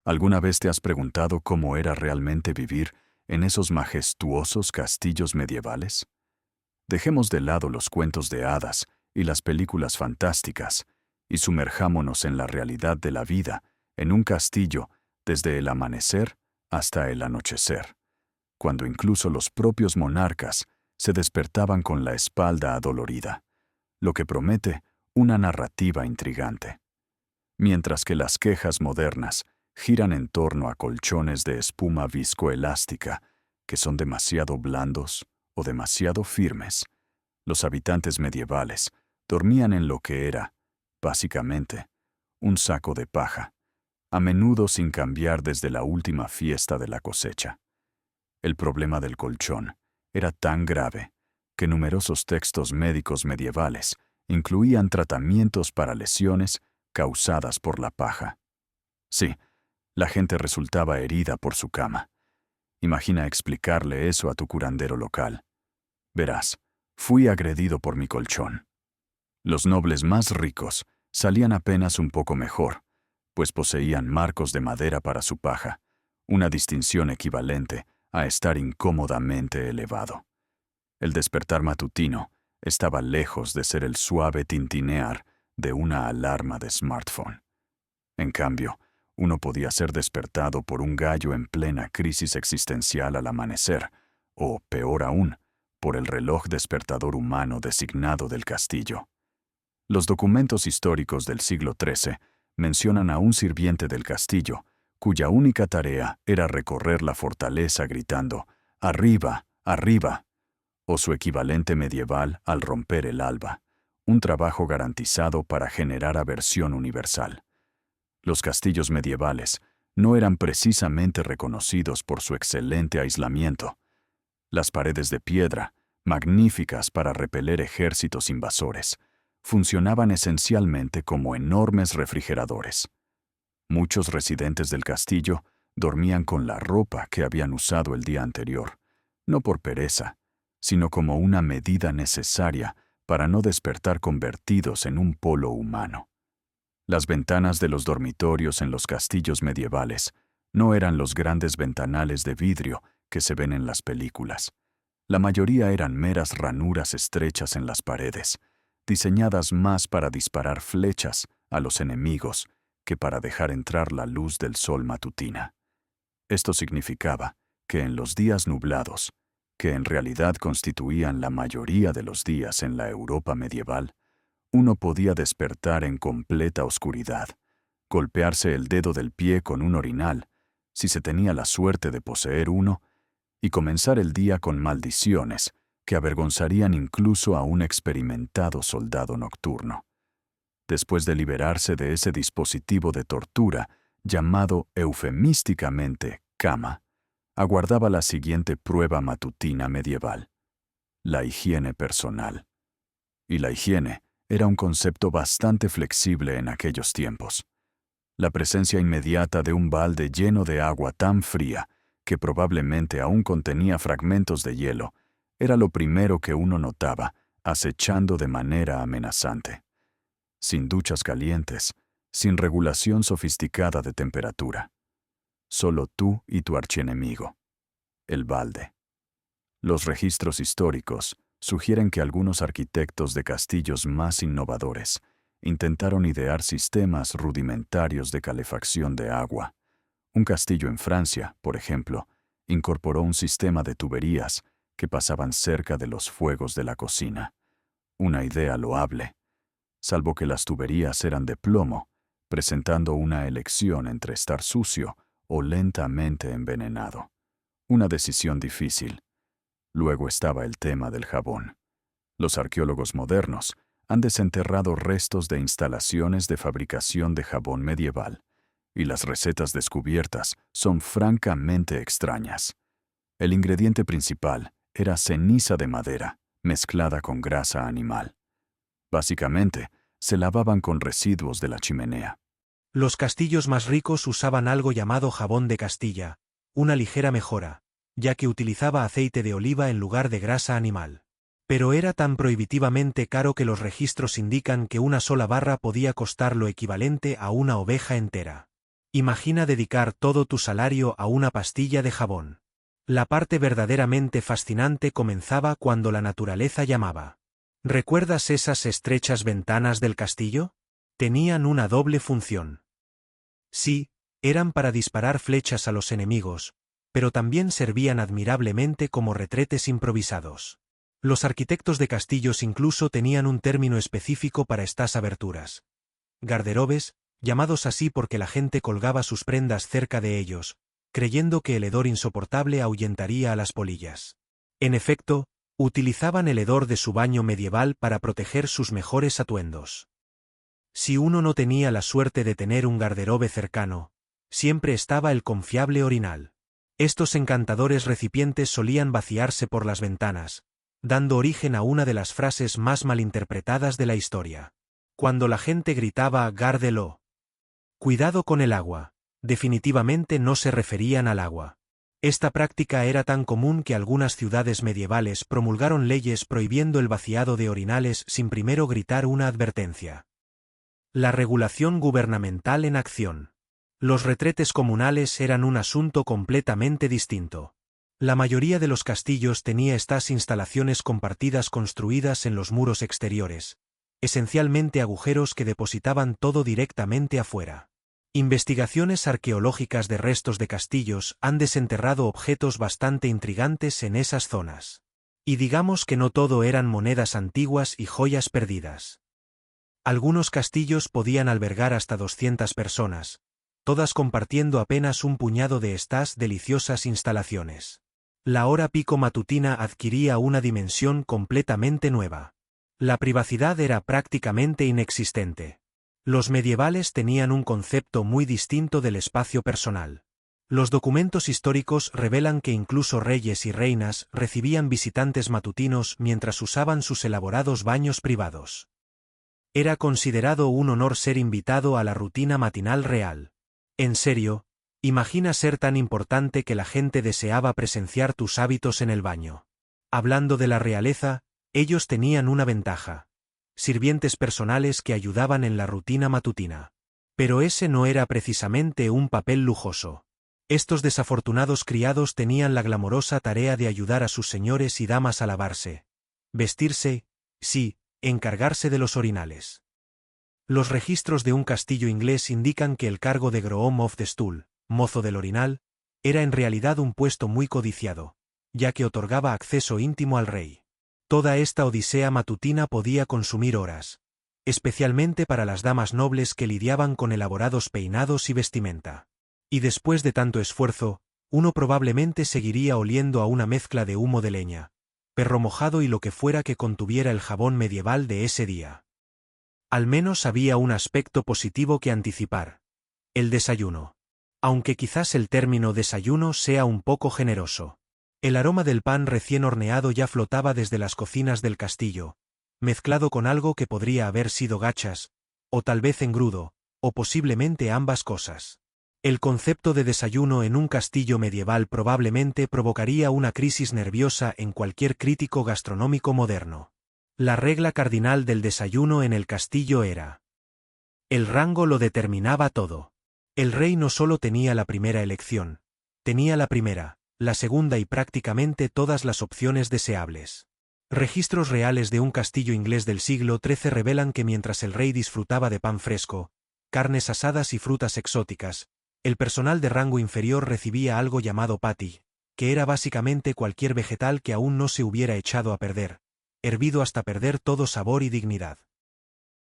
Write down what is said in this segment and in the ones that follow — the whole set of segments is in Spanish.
¿Alguna vez te has preguntado cómo era realmente vivir en esos majestuosos castillos medievales? Dejemos de lado los cuentos de hadas y las películas fantásticas y sumerjámonos en la realidad de la vida en un castillo desde el amanecer hasta el anochecer, cuando incluso los propios monarcas se despertaban con la espalda adolorida, lo que promete una narrativa intrigante. Mientras que las quejas modernas giran en torno a colchones de espuma viscoelástica que son demasiado blandos o demasiado firmes, los habitantes medievales dormían en lo que era, básicamente, un saco de paja, a menudo sin cambiar desde la última fiesta de la cosecha. El problema del colchón era tan grave que numerosos textos médicos medievales incluían tratamientos para lesiones causadas por la paja. Sí, la gente resultaba herida por su cama. Imagina explicarle eso a tu curandero local. Verás, fui agredido por mi colchón. Los nobles más ricos salían apenas un poco mejor, pues poseían marcos de madera para su paja, una distinción equivalente a estar incómodamente elevado. El despertar matutino estaba lejos de ser el suave tintinear de una alarma de smartphone. En cambio, uno podía ser despertado por un gallo en plena crisis existencial al amanecer, o, peor aún, por el reloj despertador humano designado del castillo. Los documentos históricos del siglo XIII mencionan a un sirviente del castillo, cuya única tarea era recorrer la fortaleza gritando «¡Arriba! ¡Arriba!», o su equivalente medieval al romper el alba, un trabajo garantizado para generar aversión universal. Los castillos medievales no eran precisamente reconocidos por su excelente aislamiento. Las paredes de piedra, magníficas para repeler ejércitos invasores, funcionaban esencialmente como enormes refrigeradores. Muchos residentes del castillo dormían con la ropa que habían usado el día anterior, no por pereza, sino como una medida necesaria para no despertar convertidos en un polo humano. Las ventanas de los dormitorios en los castillos medievales no eran los grandes ventanales de vidrio que se ven en las películas. La mayoría eran meras ranuras estrechas en las paredes, diseñadas más para disparar flechas a los enemigos que para dejar entrar la luz del sol matutina. Esto significaba que en los días nublados, que en realidad constituían la mayoría de los días en la Europa medieval, uno podía despertar en completa oscuridad, golpearse el dedo del pie con un orinal, si se tenía la suerte de poseer uno, y comenzar el día con maldiciones que avergonzarían incluso a un experimentado soldado nocturno. Después de liberarse de ese dispositivo de tortura llamado eufemísticamente cama, aguardaba la siguiente prueba matutina medieval: la higiene personal. Y la higiene era un concepto bastante flexible en aquellos tiempos. La presencia inmediata de un balde lleno de agua tan fría que probablemente aún contenía fragmentos de hielo era lo primero que uno notaba, acechando de manera amenazante. Sin duchas calientes, sin regulación sofisticada de temperatura. Solo tú y tu archienemigo, el balde. Los registros históricos sugieren que algunos arquitectos de castillos más innovadores intentaron idear sistemas rudimentarios de calefacción de agua. Un castillo en Francia, por ejemplo, incorporó un sistema de tuberías que pasaban cerca de los fuegos de la cocina. Una idea loable, salvo que las tuberías eran de plomo, presentando una elección entre estar sucio o lentamente envenenado. Una decisión difícil. Luego estaba el tema del jabón. Los arqueólogos modernos han desenterrado restos de instalaciones de fabricación de jabón medieval, y las recetas descubiertas son francamente extrañas. El ingrediente principal era ceniza de madera, mezclada con grasa animal. Básicamente, se lavaban con residuos de la chimenea. Los castillos más ricos usaban algo llamado jabón de Castilla, una ligera mejora, ya que utilizaba aceite de oliva en lugar de grasa animal. Pero era tan prohibitivamente caro que los registros indican que una sola barra podía costar lo equivalente a una oveja entera. Imagina dedicar todo tu salario a una pastilla de jabón. La parte verdaderamente fascinante comenzaba cuando la naturaleza llamaba. ¿Recuerdas esas estrechas ventanas del castillo? Tenían una doble función. Sí, eran para disparar flechas a los enemigos, pero también servían admirablemente como retretes improvisados. Los arquitectos de castillos incluso tenían un término específico para estas aberturas. Garderobes, llamados así porque la gente colgaba sus prendas cerca de ellos, creyendo que el hedor insoportable ahuyentaría a las polillas. En efecto, utilizaban el hedor de su baño medieval para proteger sus mejores atuendos. Si uno no tenía la suerte de tener un garderobe cercano, siempre estaba el confiable orinal. Estos encantadores recipientes solían vaciarse por las ventanas, dando origen a una de las frases más malinterpretadas de la historia. Cuando la gente gritaba «Gárdelo», cuidado con el agua, definitivamente no se referían al agua. Esta práctica era tan común que algunas ciudades medievales promulgaron leyes prohibiendo el vaciado de orinales sin primero gritar una advertencia. La regulación gubernamental en acción. Los retretes comunales eran un asunto completamente distinto. La mayoría de los castillos tenía estas instalaciones compartidas construidas en los muros exteriores, esencialmente agujeros que depositaban todo directamente afuera. Investigaciones arqueológicas de restos de castillos han desenterrado objetos bastante intrigantes en esas zonas. Y digamos que no todo eran monedas antiguas y joyas perdidas. Algunos castillos podían albergar hasta 200 personas, todas compartiendo apenas un puñado de estas deliciosas instalaciones. La hora pico matutina adquiría una dimensión completamente nueva. La privacidad era prácticamente inexistente. Los medievales tenían un concepto muy distinto del espacio personal. Los documentos históricos revelan que incluso reyes y reinas recibían visitantes matutinos mientras usaban sus elaborados baños privados. Era considerado un honor ser invitado a la rutina matinal real. En serio, imagina ser tan importante que la gente deseaba presenciar tus hábitos en el baño. Hablando de la realeza, ellos tenían una ventaja: sirvientes personales que ayudaban en la rutina matutina. Pero ese no era precisamente un papel lujoso. Estos desafortunados criados tenían la glamorosa tarea de ayudar a sus señores y damas a lavarse, vestirse, sí, encargarse de los orinales. Los registros de un castillo inglés indican que el cargo de Groom of the Stool, mozo del orinal, era en realidad un puesto muy codiciado, ya que otorgaba acceso íntimo al rey. Toda esta odisea matutina podía consumir horas, especialmente para las damas nobles que lidiaban con elaborados peinados y vestimenta. Y después de tanto esfuerzo, uno probablemente seguiría oliendo a una mezcla de humo de leña, perro mojado y lo que fuera que contuviera el jabón medieval de ese día. Al menos había un aspecto positivo que anticipar: el desayuno. Aunque quizás el término desayuno sea un poco generoso. El aroma del pan recién horneado ya flotaba desde las cocinas del castillo, mezclado con algo que podría haber sido gachas, o tal vez engrudo, o posiblemente ambas cosas. El concepto de desayuno en un castillo medieval probablemente provocaría una crisis nerviosa en cualquier crítico gastronómico moderno. La regla cardinal del desayuno en el castillo era: el rango lo determinaba todo. El rey no solo tenía la primera elección, tenía la primera, la segunda y prácticamente todas las opciones deseables. Registros reales de un castillo inglés del siglo XIII revelan que mientras el rey disfrutaba de pan fresco, carnes asadas y frutas exóticas, el personal de rango inferior recibía algo llamado patty, que era básicamente cualquier vegetal que aún no se hubiera echado a perder, hervido hasta perder todo sabor y dignidad.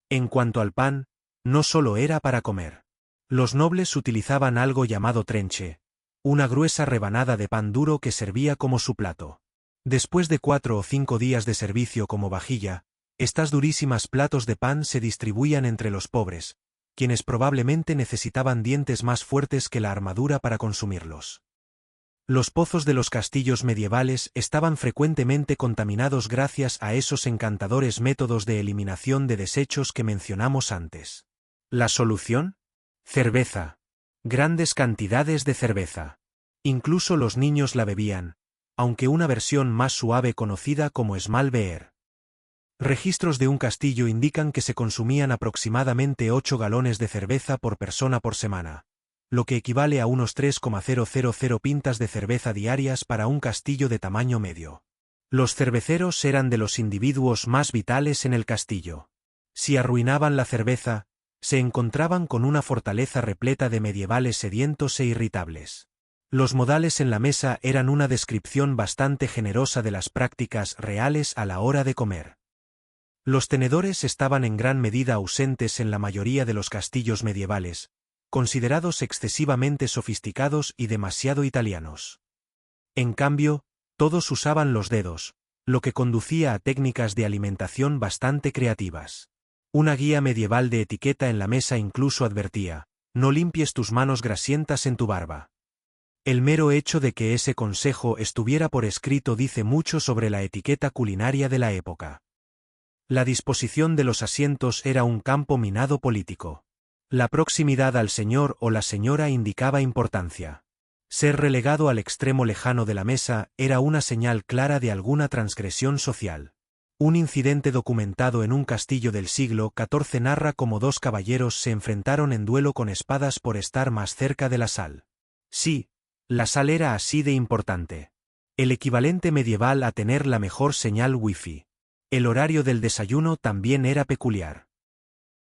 En cuanto al pan, no solo era para comer. Los nobles utilizaban algo llamado trenche, una gruesa rebanada de pan duro que servía como su plato. Después de 4 o 5 días de servicio como vajilla, estas durísimas platos de pan se distribuían entre los pobres, quienes probablemente necesitaban dientes más fuertes que la armadura para consumirlos. Los pozos de los castillos medievales estaban frecuentemente contaminados gracias a esos encantadores métodos de eliminación de desechos que mencionamos antes. ¿La solución? Cerveza. Grandes cantidades de cerveza. Incluso los niños la bebían, aunque una versión más suave conocida como small beer. Registros de un castillo indican que se consumían aproximadamente 8 galones de cerveza por persona por semana, lo que equivale a unos 3,000 pintas de cerveza diarias para un castillo de tamaño medio. Los cerveceros eran de los individuos más vitales en el castillo. Si arruinaban la cerveza, se encontraban con una fortaleza repleta de medievales sedientos e irritables. Los modales en la mesa eran una descripción bastante generosa de las prácticas reales a la hora de comer. Los tenedores estaban en gran medida ausentes en la mayoría de los castillos medievales, considerados excesivamente sofisticados y demasiado italianos. En cambio, todos usaban los dedos, lo que conducía a técnicas de alimentación bastante creativas. Una guía medieval de etiqueta en la mesa incluso advertía: no limpies tus manos grasientas en tu barba. El mero hecho de que ese consejo estuviera por escrito dice mucho sobre la etiqueta culinaria de la época. La disposición de los asientos era un campo minado político. La proximidad al señor o la señora indicaba importancia. Ser relegado al extremo lejano de la mesa era una señal clara de alguna transgresión social. Un incidente documentado en un castillo del siglo XIV narra cómo dos caballeros se enfrentaron en duelo con espadas por estar más cerca de la sal. Sí, la sal era así de importante. El equivalente medieval a tener la mejor señal wifi. El horario del desayuno también era peculiar.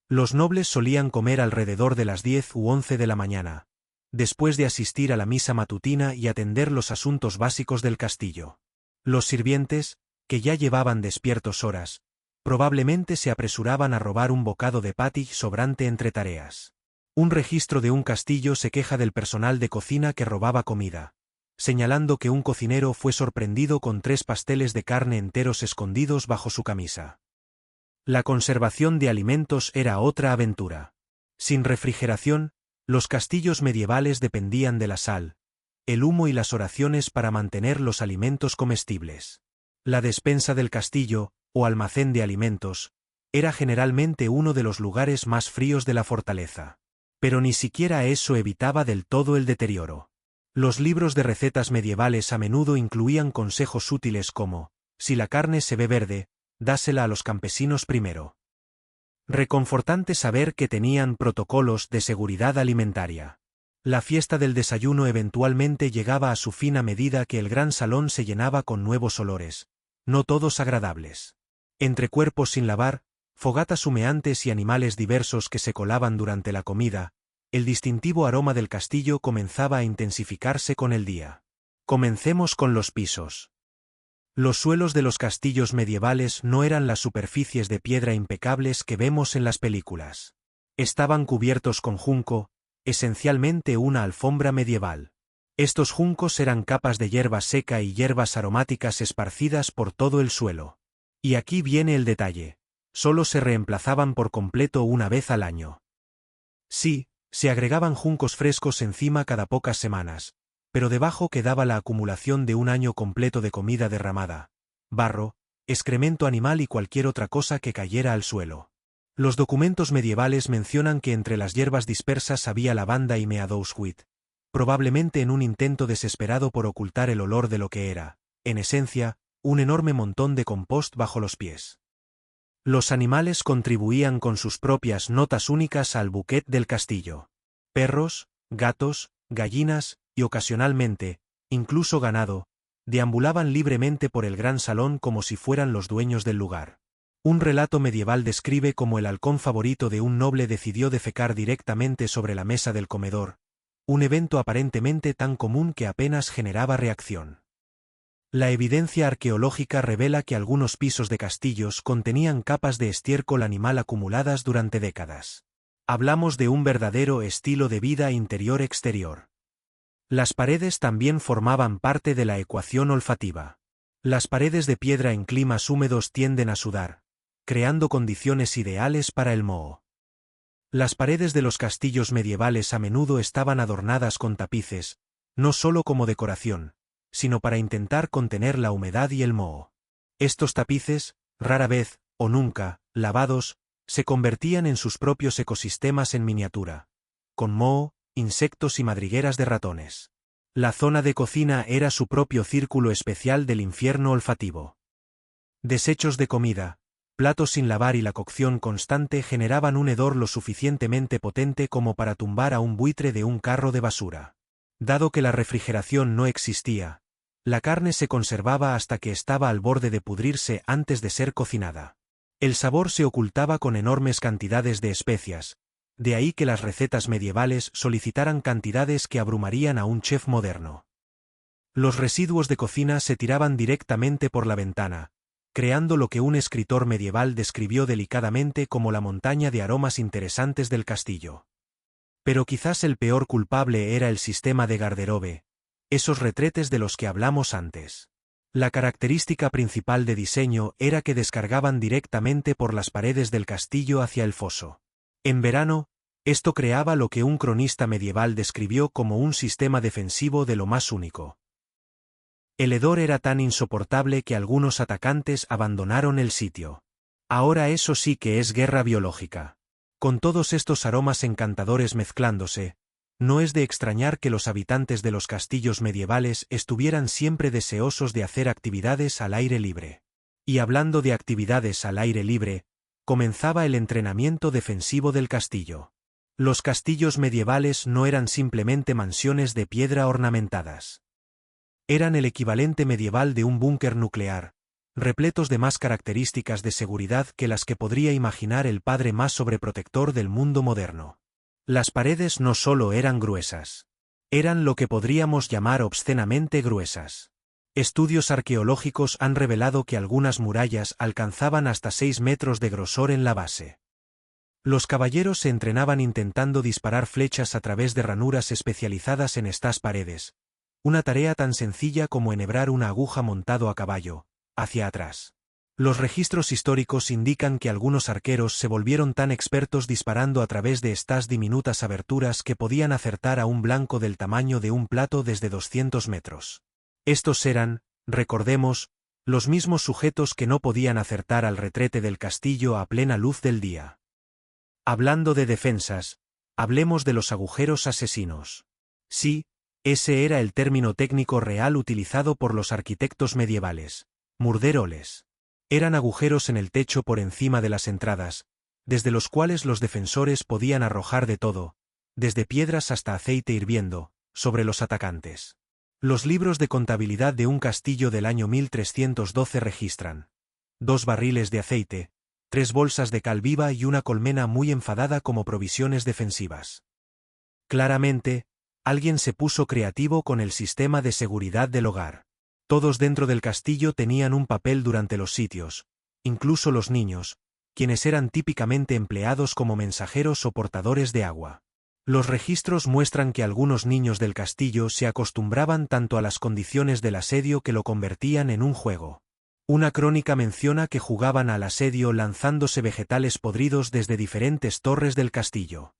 Los nobles solían comer alrededor de las 10 u 11 de la mañana, después de asistir a la misa matutina y atender los asuntos básicos del castillo. Los sirvientes, que ya llevaban despiertos horas, probablemente se apresuraban a robar un bocado de patty sobrante entre tareas. Un registro de un castillo se queja del personal de cocina que robaba comida, señalando que un cocinero fue sorprendido con 3 pasteles de carne enteros escondidos bajo su camisa. La conservación de alimentos era otra aventura. Sin refrigeración, los castillos medievales dependían de la sal, el humo y las oraciones para mantener los alimentos comestibles. La despensa del castillo, o almacén de alimentos, era generalmente uno de los lugares más fríos de la fortaleza. Pero ni siquiera eso evitaba del todo el deterioro. Los libros de recetas medievales a menudo incluían consejos útiles como: si la carne se ve verde, dásela a los campesinos primero. Reconfortante saber que tenían protocolos de seguridad alimentaria. La fiesta del desayuno eventualmente llegaba a su fin a medida que el gran salón se llenaba con nuevos olores, no todos agradables. Entre cuerpos sin lavar, fogatas humeantes y animales diversos que se colaban durante la comida, el distintivo aroma del castillo comenzaba a intensificarse con el día. Comencemos con los pisos. Los suelos de los castillos medievales no eran las superficies de piedra impecables que vemos en las películas. Estaban cubiertos con junco, esencialmente una alfombra medieval. Estos juncos eran capas de hierba seca y hierbas aromáticas esparcidas por todo el suelo. Y aquí viene el detalle: solo se reemplazaban por completo una vez al año. Sí, se agregaban juncos frescos encima cada pocas semanas, pero debajo quedaba la acumulación de un año completo de comida derramada, barro, excremento animal y cualquier otra cosa que cayera al suelo. Los documentos medievales mencionan que entre las hierbas dispersas había lavanda y meadowsweet, probablemente en un intento desesperado por ocultar el olor de lo que era, en esencia, un enorme montón de compost bajo los pies. Los animales contribuían con sus propias notas únicas al bouquet del castillo. Perros, gatos, gallinas, y ocasionalmente, incluso ganado, deambulaban libremente por el gran salón como si fueran los dueños del lugar. Un relato medieval describe cómo el halcón favorito de un noble decidió defecar directamente sobre la mesa del comedor, un evento aparentemente tan común que apenas generaba reacción. La evidencia arqueológica revela que algunos pisos de castillos contenían capas de estiércol animal acumuladas durante décadas. Hablamos de un verdadero estilo de vida interior-exterior. Las paredes también formaban parte de la ecuación olfativa. Las paredes de piedra en climas húmedos tienden a sudar, creando condiciones ideales para el moho. Las paredes de los castillos medievales a menudo estaban adornadas con tapices, no solo como decoración, sino para intentar contener la humedad y el moho. Estos tapices, rara vez, o nunca, lavados, se convertían en sus propios ecosistemas en miniatura, con moho, insectos y madrigueras de ratones. La zona de cocina era su propio círculo especial del infierno olfativo. Desechos de comida, platos sin lavar y la cocción constante generaban un hedor lo suficientemente potente como para tumbar a un buitre de un carro de basura. Dado que la refrigeración no existía, la carne se conservaba hasta que estaba al borde de pudrirse antes de ser cocinada. El sabor se ocultaba con enormes cantidades de especias, de ahí que las recetas medievales solicitaran cantidades que abrumarían a un chef moderno. Los residuos de cocina se tiraban directamente por la ventana, creando lo que un escritor medieval describió delicadamente como la montaña de aromas interesantes del castillo. Pero quizás el peor culpable era el sistema de garderobe, esos retretes de los que hablamos antes. La característica principal de diseño era que descargaban directamente por las paredes del castillo hacia el foso. En verano, esto creaba lo que un cronista medieval describió como un sistema defensivo de lo más único. El hedor era tan insoportable que algunos atacantes abandonaron el sitio. Ahora eso sí que es guerra biológica. Con todos estos aromas encantadores mezclándose, no es de extrañar que los habitantes de los castillos medievales estuvieran siempre deseosos de hacer actividades al aire libre. Y hablando de actividades al aire libre, comenzaba el entrenamiento defensivo del castillo. Los castillos medievales no eran simplemente mansiones de piedra ornamentadas. Eran el equivalente medieval de un búnker nuclear, repletos de más características de seguridad que las que podría imaginar el padre más sobreprotector del mundo moderno. Las paredes no solo eran gruesas. Eran lo que podríamos llamar obscenamente gruesas. Estudios arqueológicos han revelado que algunas murallas alcanzaban hasta 6 metros de grosor en la base. Los caballeros se entrenaban intentando disparar flechas a través de ranuras especializadas en estas paredes, una tarea tan sencilla como enhebrar una aguja montado a caballo, hacia atrás. Los registros históricos indican que algunos arqueros se volvieron tan expertos disparando a través de estas diminutas aberturas que podían acertar a un blanco del tamaño de un plato desde 200 metros. Estos eran, recordemos, los mismos sujetos que no podían acertar al retrete del castillo a plena luz del día. Hablando de defensas, hablemos de los agujeros asesinos. Sí, ese era el término técnico real utilizado por los arquitectos medievales, murderoles. Eran agujeros en el techo por encima de las entradas, desde los cuales los defensores podían arrojar de todo, desde piedras hasta aceite hirviendo, sobre los atacantes. Los libros de contabilidad de un castillo del año 1312 registran 2 barriles de aceite, 3 bolsas de cal viva y una colmena muy enfadada como provisiones defensivas. Claramente, alguien se puso creativo con el sistema de seguridad del hogar. Todos dentro del castillo tenían un papel durante los sitios, incluso los niños, quienes eran típicamente empleados como mensajeros o portadores de agua. Los registros muestran que algunos niños del castillo se acostumbraban tanto a las condiciones del asedio que lo convertían en un juego. Una crónica menciona que jugaban al asedio lanzándose vegetales podridos desde diferentes torres del castillo.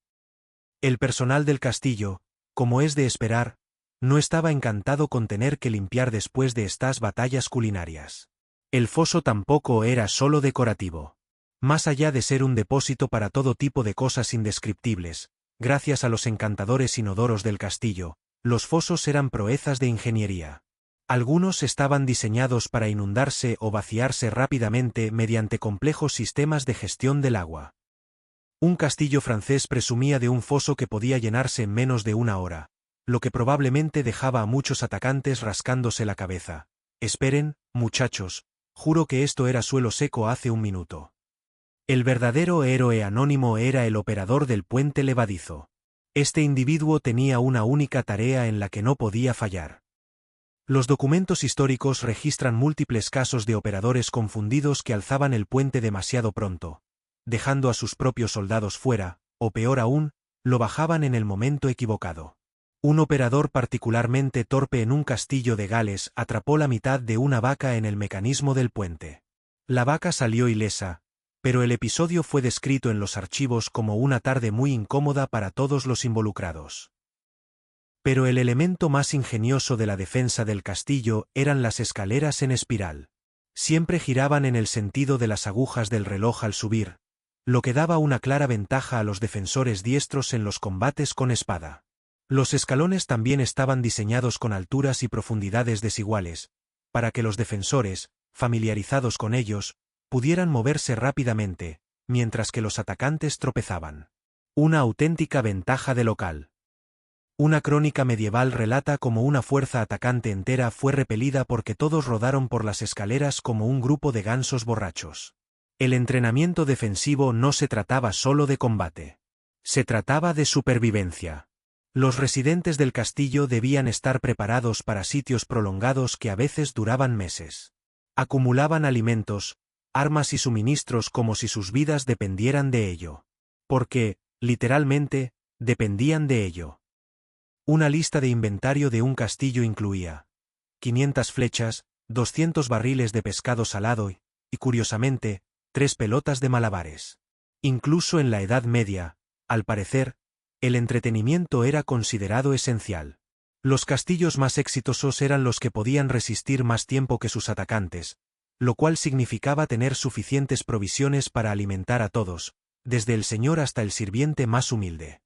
El personal del castillo, como es de esperar, no estaba encantado con tener que limpiar después de estas batallas culinarias. El foso tampoco era solo decorativo. Más allá de ser un depósito para todo tipo de cosas indescriptibles, gracias a los encantadores inodoros del castillo, los fosos eran proezas de ingeniería. Algunos estaban diseñados para inundarse o vaciarse rápidamente mediante complejos sistemas de gestión del agua. Un castillo francés presumía de un foso que podía llenarse en menos de una hora, lo que probablemente dejaba a muchos atacantes rascándose la cabeza. Esperen, muchachos, juro que esto era suelo seco hace un minuto. El verdadero héroe anónimo era el operador del puente levadizo. Este individuo tenía una única tarea en la que no podía fallar. Los documentos históricos registran múltiples casos de operadores confundidos que alzaban el puente demasiado pronto, dejando a sus propios soldados fuera, o peor aún, lo bajaban en el momento equivocado. Un operador particularmente torpe en un castillo de Gales atrapó la mitad de una vaca en el mecanismo del puente. La vaca salió ilesa, pero el episodio fue descrito en los archivos como una tarde muy incómoda para todos los involucrados. Pero el elemento más ingenioso de la defensa del castillo eran las escaleras en espiral. Siempre giraban en el sentido de las agujas del reloj al subir, lo que daba una clara ventaja a los defensores diestros en los combates con espada. Los escalones también estaban diseñados con alturas y profundidades desiguales, para que los defensores, familiarizados con ellos, pudieran moverse rápidamente, mientras que los atacantes tropezaban. Una auténtica ventaja de local. Una crónica medieval relata cómo una fuerza atacante entera fue repelida porque todos rodaron por las escaleras como un grupo de gansos borrachos. El entrenamiento defensivo no se trataba solo de combate. Se trataba de supervivencia. Los residentes del castillo debían estar preparados para sitios prolongados que a veces duraban meses. Acumulaban alimentos, armas y suministros como si sus vidas dependieran de ello. Porque, literalmente, dependían de ello. Una lista de inventario de un castillo incluía 500 flechas, 200 barriles de pescado salado y, curiosamente, 3 pelotas de malabares. Incluso en la Edad Media, al parecer, el entretenimiento era considerado esencial. Los castillos más exitosos eran los que podían resistir más tiempo que sus atacantes, lo cual significaba tener suficientes provisiones para alimentar a todos, desde el señor hasta el sirviente más humilde.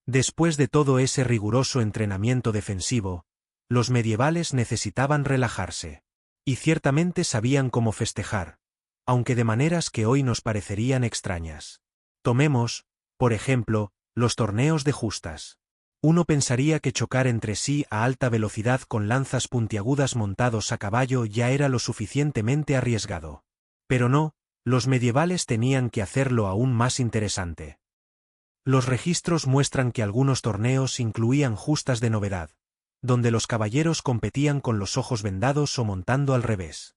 Después de todo ese riguroso entrenamiento defensivo, los medievales necesitaban relajarse. Y ciertamente sabían cómo festejar, aunque de maneras que hoy nos parecerían extrañas. Tomemos, por ejemplo, los torneos de justas. Uno pensaría que chocar entre sí a alta velocidad con lanzas puntiagudas montados a caballo ya era lo suficientemente arriesgado. Pero no, los medievales tenían que hacerlo aún más interesante. Los registros muestran que algunos torneos incluían justas de novedad, donde los caballeros competían con los ojos vendados o montando al revés.